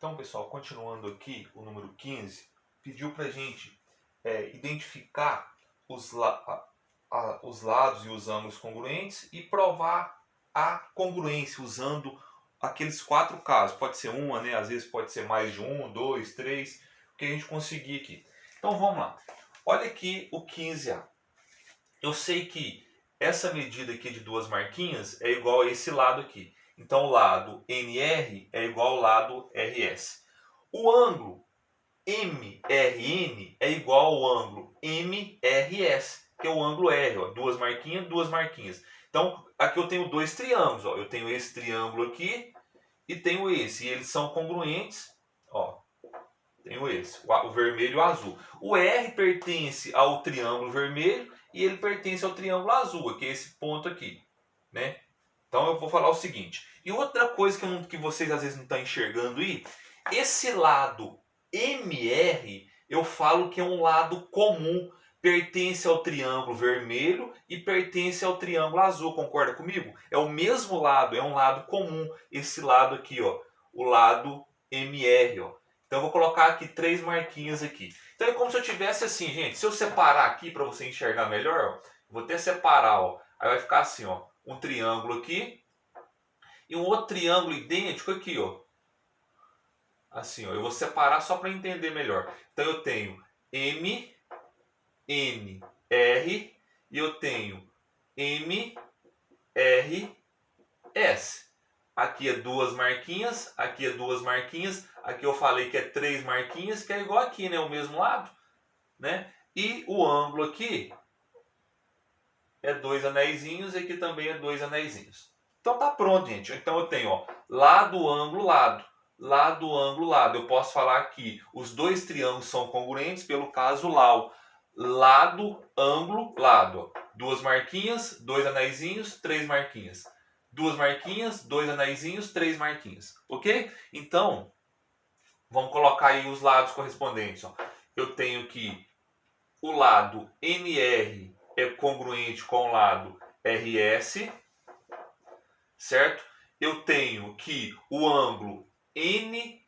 Então, pessoal, continuando aqui, o número 15 pediu para a gente identificar os lados e os ângulos congruentes e provar a congruência usando aqueles 4 casos. Pode ser uma, né? Às vezes pode ser mais de 1, 2, 3, o que a gente conseguir aqui. Então vamos lá. Olha aqui o 15A. Eu sei que essa medida aqui de 2 marquinhas é igual a esse lado aqui. Então o lado NR é igual ao lado RS. O ângulo MRN é igual ao ângulo MRS, que é o ângulo R, ó, 2 marquinhas, 2 marquinhas. Então aqui eu tenho 2 triângulos, ó. Eu tenho esse triângulo aqui e tenho esse, e eles são congruentes, ó. Tenho esse, o vermelho e o azul. O R pertence ao triângulo vermelho e ele pertence ao triângulo azul, que é esse ponto aqui, né? Então eu vou falar o seguinte. E outra coisa que vocês às vezes não estão enxergando aí, esse lado MR, eu falo que é um lado comum, pertence ao triângulo vermelho e pertence ao triângulo azul, concorda comigo? É o mesmo lado, é um lado comum, esse lado aqui, ó, o lado MR, ó. Então eu vou colocar aqui 3 marquinhas aqui. Então é como se eu tivesse assim, gente, se eu separar aqui para você enxergar melhor, ó, vou até separar, ó, aí vai ficar assim, ó, um triângulo aqui e um outro triângulo idêntico aqui, ó. Assim, ó, eu vou separar só para entender melhor. Então eu tenho M, N, R e eu tenho M, R, S. Aqui é 2 marquinhas, aqui é 2 marquinhas, aqui eu falei que é 3 marquinhas, que é igual aqui, né? O mesmo lado, né? E o ângulo aqui é 2 anéisinhos e aqui também é 2 anéisinhos. Então tá pronto, gente. Então eu tenho, ó, lado, ângulo, lado. Lado, ângulo, lado. Eu posso falar que os dois triângulos são congruentes pelo caso LAU. Lado, ângulo, lado. 2 marquinhas, 2 anéisinhos, 3 marquinhas. 2 marquinhas, 2 anéisinhos, 3 marquinhas. Ok? Então, vamos colocar aí os lados correspondentes. Ó. Eu tenho que o lado NR é congruente com o lado RS, certo? Eu tenho que o ângulo NRM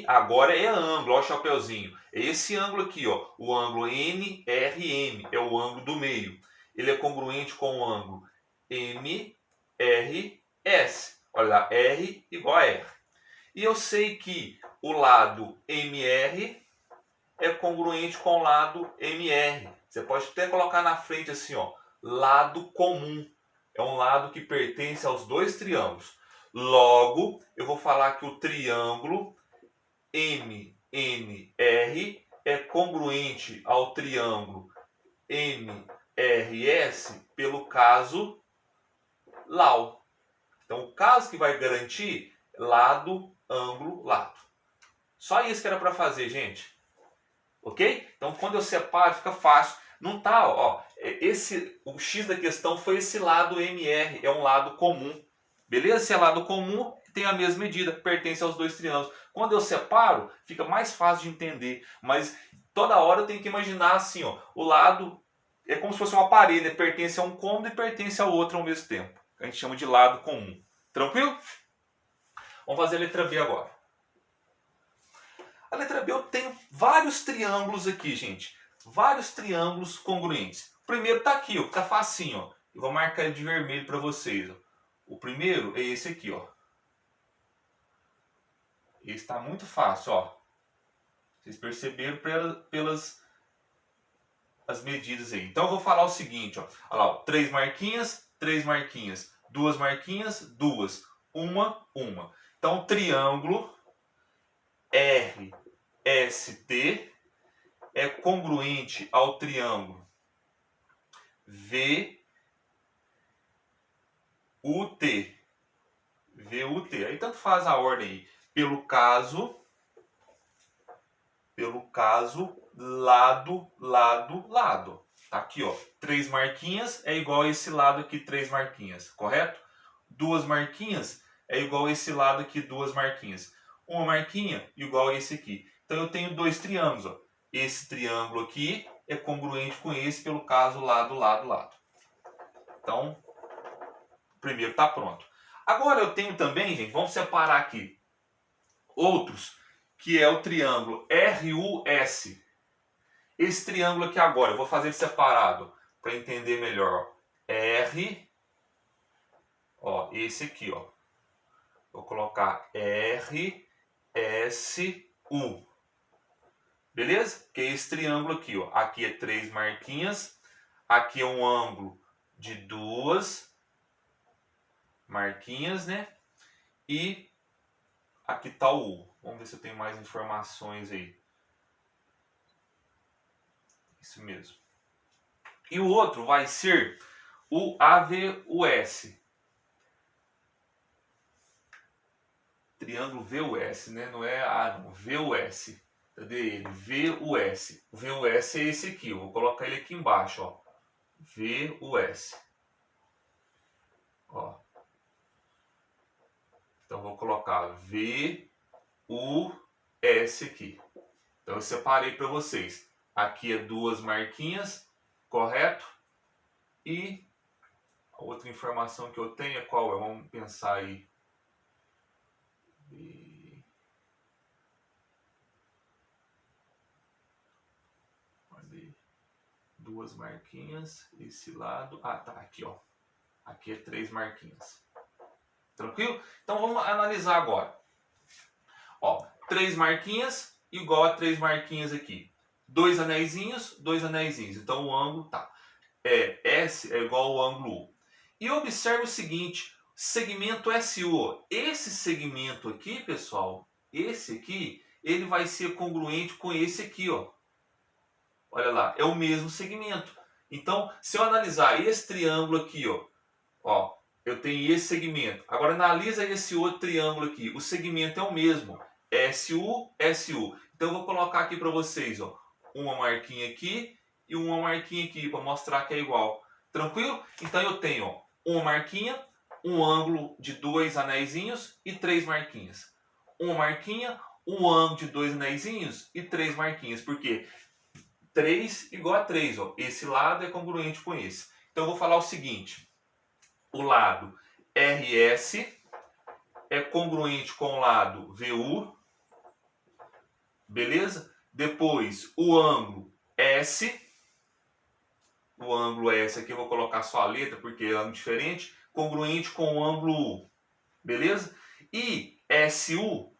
agora é ângulo, ó o chapeuzinho. É esse ângulo aqui, ó, o ângulo NRM, é o ângulo do meio. Ele é congruente com o ângulo MRS. Olha lá, R igual a R. E eu sei que o lado MR é congruente com o lado MR. Você pode até colocar na frente assim, ó, lado comum. É um lado que pertence aos dois triângulos. Logo, eu vou falar que o triângulo MNR é congruente ao triângulo MRS pelo caso LAU. Então, o caso que vai garantir lado, ângulo, lado. Só isso que era para fazer, gente. Ok? Então, quando eu separo, fica fácil. Não tá, ó. O X da questão foi esse lado MR, é um lado comum. Beleza? Se é lado comum, tem a mesma medida, pertence aos dois triângulos. Quando eu separo, fica mais fácil de entender. Mas toda hora eu tenho que imaginar assim, ó. O lado é como se fosse uma parede, né? Pertence a um cômodo e pertence ao outro ao mesmo tempo. A gente chama de lado comum. Tranquilo? Vamos fazer a letra B agora. A letra B eu tenho vários triângulos aqui, gente. Vários triângulos congruentes. O primeiro está aqui, ó, tá facinho, ó. Eu vou marcar ele de vermelho para vocês, ó. O primeiro é esse aqui, ó. Esse está muito fácil, ó. Vocês perceberam pelas as medidas aí. Então eu vou falar o seguinte, ó. Olha lá, ó, 3 marquinhas, 3 marquinhas, 2 marquinhas, 2, uma. Então o triângulo RST é congruente ao triângulo VUT. Aí tanto faz a ordem aí. Pelo caso lado, lado, lado. Tá aqui, ó. 3 marquinhas é igual a esse lado aqui, 3 marquinhas, correto? 2 marquinhas é igual a esse lado aqui, 2 marquinhas. Uma marquinha igual a esse aqui. Então eu tenho dois triângulos, ó. Esse triângulo aqui é congruente com esse pelo caso lado, lado, lado. Então, o primeiro está pronto. Agora eu tenho também, gente, vamos separar aqui. outros, que é o triângulo RUS. Esse triângulo aqui agora, eu vou fazer ele separado para entender melhor. R, ó, esse aqui, ó. Vou colocar R, S, U. Beleza? Que é esse triângulo aqui, ó. Aqui é 3 marquinhas. Aqui é um ângulo de 2 marquinhas, né? E aqui tá o U. Vamos ver se eu tenho mais informações aí. Isso mesmo. E o outro vai ser o AVUS. Triângulo VUS, né? Não é A, não. VUS. Cadê ele? VUS. O VUS é esse aqui. Eu vou colocar ele aqui embaixo, ó. VUS. Ó. Então vou colocar VUS aqui. Então eu separei para vocês. Aqui é 2 marquinhas, correto? E a outra informação que eu tenho é qual é? Vamos pensar aí. Duas marquinhas, esse lado. Ah, tá, aqui, ó. Aqui é 3 marquinhas. Tranquilo? Então vamos analisar agora. Ó, 3 marquinhas igual a 3 marquinhas aqui. 2 anéisinhos, 2 anéisinhos. Então o ângulo tá. S é igual ao ângulo U. E observe o seguinte, segmento SU. Esse segmento aqui, pessoal, esse aqui, ele vai ser congruente com esse aqui, ó. Olha lá, é o mesmo segmento. Então, se eu analisar esse triângulo aqui, ó, eu tenho esse segmento. Agora analisa esse outro triângulo aqui. O segmento é o mesmo. SU, SU. Então eu vou colocar aqui para vocês, ó, uma marquinha aqui e uma marquinha aqui para mostrar que é igual. Tranquilo? Então eu tenho, ó, uma marquinha, um ângulo de 2 anéisinhos e 3 marquinhas. Uma marquinha, um ângulo de 2 anéisinhos e 3 marquinhas. Por quê? 3 igual a 3, ó. Esse lado é congruente com esse. Então eu vou falar o seguinte. O lado RS é congruente com o lado VU. Beleza? Depois o ângulo S. O ângulo S aqui eu vou colocar só a letra porque é ângulo diferente. Congruente com o ângulo U. Beleza? E SU,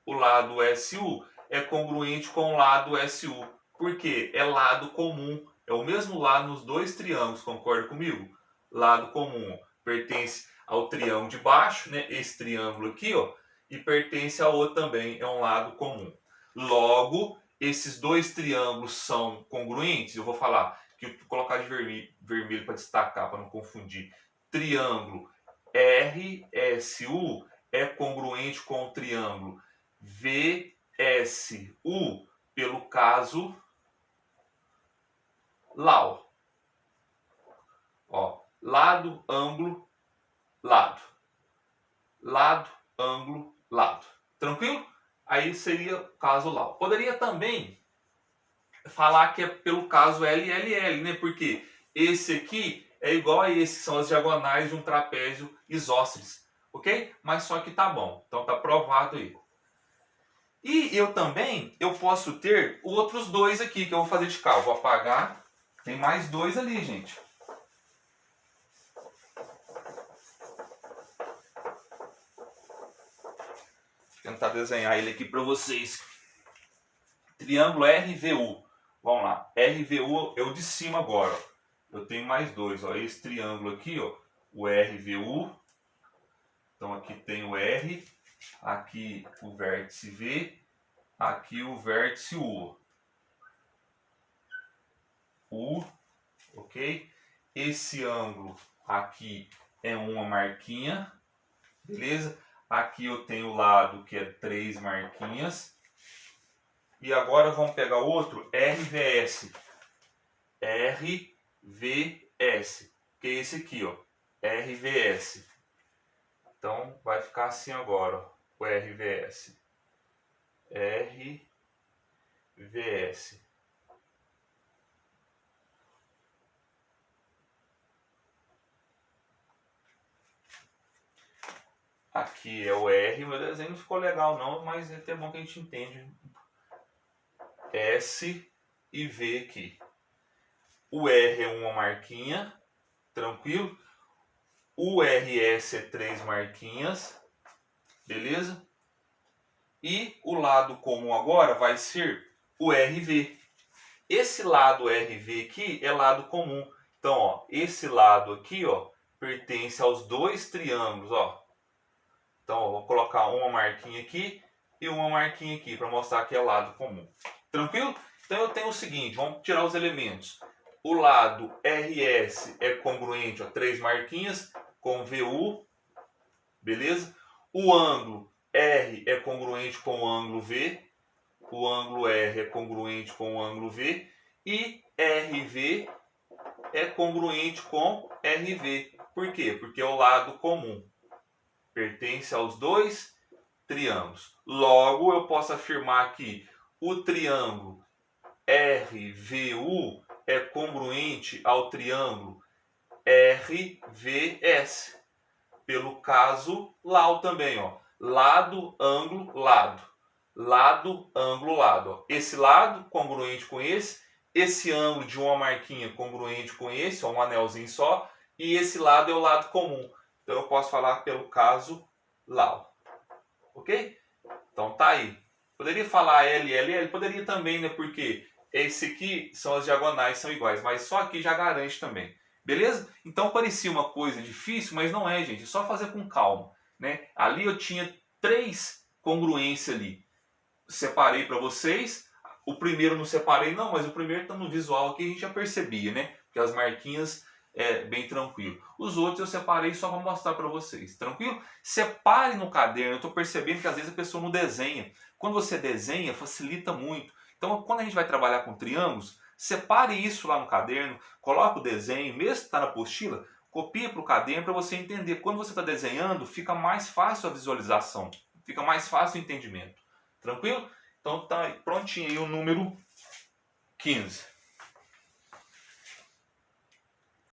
o lado SU, é congruente com o lado SU. Porque é lado comum. É o mesmo lado nos dois triângulos, concorda comigo? Lado comum pertence ao triângulo de baixo, né? Esse triângulo aqui, ó, e pertence ao outro também, é um lado comum. Logo, esses dois triângulos são congruentes. Eu vou falar que eu vou colocar de vermelho para destacar, para não confundir. Triângulo RSU é congruente com o triângulo VSU pelo caso LAU. Ó, lado, ângulo, lado. Lado, ângulo, lado. Tranquilo? Aí seria o caso LAU. Poderia também falar que é pelo caso LLL, né? Porque esse aqui é igual a esse, que são as diagonais de um trapézio isósceles. Ok? Mas só que tá bom. Então tá provado aí. E eu posso ter outros dois aqui que eu vou fazer de cá. Eu vou apagar. Tem mais dois ali, gente. Vou tentar desenhar ele aqui para vocês. Triângulo RVU. Vamos lá. RVU é o de cima agora. Ó. Eu tenho mais dois. Ó. Esse triângulo aqui, ó, o RVU. Então aqui tem o R. Aqui o vértice V. Aqui o vértice U. Ok? Esse ângulo aqui é uma marquinha. Beleza? Aqui eu tenho o lado que é 3 marquinhas. E agora vamos pegar outro RVS. RVS. Que é esse aqui, ó. RVS. Então vai ficar assim agora, ó, o RVS. RVS. Aqui é o R, o meu desenho não ficou legal não, mas é até bom que a gente entende. S e V aqui. O R é uma marquinha, tranquilo. O RS é 3 marquinhas, beleza? E o lado comum agora vai ser o RV. Esse lado RV aqui é lado comum. Então, ó, esse lado aqui, ó, pertence aos dois triângulos, ó. Então, ó, vou colocar uma marquinha aqui e uma marquinha aqui para mostrar que é lado comum. Tranquilo? Então eu tenho o seguinte, vamos tirar os elementos. O lado RS é congruente a 3 marquinhas com VU, beleza? O ângulo R é congruente com o ângulo V, o ângulo R é congruente com o ângulo V e RV é congruente com RV. Por quê? Porque é o lado comum. Pertence aos dois triângulos. Logo, eu posso afirmar que o triângulo RVU é congruente ao triângulo RVS. Pelo caso LAU também, ó. Lado, ângulo, lado. Lado, ângulo, lado. Ó. Esse lado congruente com esse ângulo de uma marquinha congruente com esse, ó, um anelzinho só, e esse lado é o lado comum. Então eu posso falar pelo caso LAU. Ok? Então tá aí. Poderia falar L, poderia também, né? Porque esse aqui são as diagonais, são iguais, mas só aqui já garante também. Beleza? Então parecia uma coisa difícil, mas não é, gente. É só fazer com calma, né? Ali eu tinha 3 congruências ali. Separei para vocês. O primeiro não separei não, mas o primeiro está no visual aqui, a gente já percebia, né? Porque as marquinhas é bem tranquilo. Os outros eu separei só para mostrar para vocês, tranquilo? Separe no caderno, eu estou percebendo que às vezes a pessoa não desenha. Quando você desenha, facilita muito. Então, quando a gente vai trabalhar com triângulos, separe isso lá no caderno, coloque o desenho, mesmo que está na apostila, copie para o caderno para você entender. Quando você está desenhando, fica mais fácil a visualização, fica mais fácil o entendimento. Tranquilo? Então tá prontinho aí o número 15.